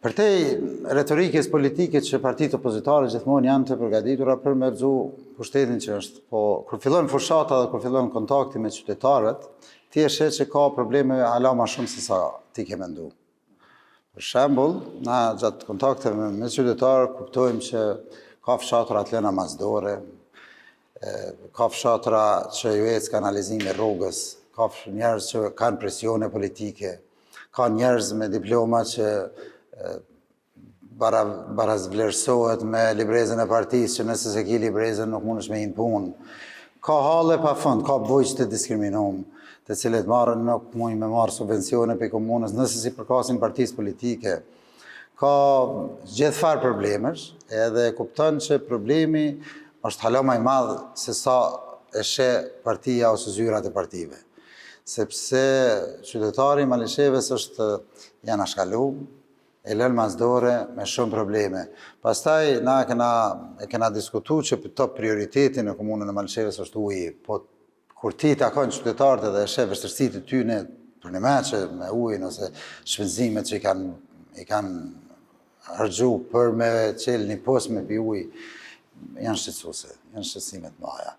Përtej retorikës politike që partitë opozitare gjithmonë janë të përgatitura për me rrëzu pushtetin që është, po kur fillon fushata dhe kur fillon kontakti me qytetarët, ti e sheh që ka probleme hala ma shumë se sa ti ke mendu. Për shembull, na gjatë kontakteve me qytetarë kuptojmë që ka fshatra të lëna mazdore, ka fshatra që ju ecë kanalizimi i rrugës, ka njerëz që kanë presione politike, ka njerëz me diploma që barazvlerësohet me librezën e partisë, që nëse se ki librezën nuk mundesh me hinë punë. Ka halle pa fund, ka bujq të diskriminuar, të cilët marrën nuk mujnë me marrë subvencione për komunës, nëse si përkasin partisë politike. Ka gjithfar problemesh, edhe kupton që problemi është hala më i madh se sa e sheh partia ose zyrat e partive. Sepse qytetari i Malishevës janë ashkalu, e lënë mazdore me shumë probleme. Pastaj na kena diskutu që top prioriteti në komunën e Malishevës është uji, po kur ti takon qytetarët edhe e sheh vështirësitë e tyre për një meqe me ujin ose shpenzimet që i kanë harxhu për me qelë një pos me pi ujë, janë shqetësuese, janë shqetësime të mëdha.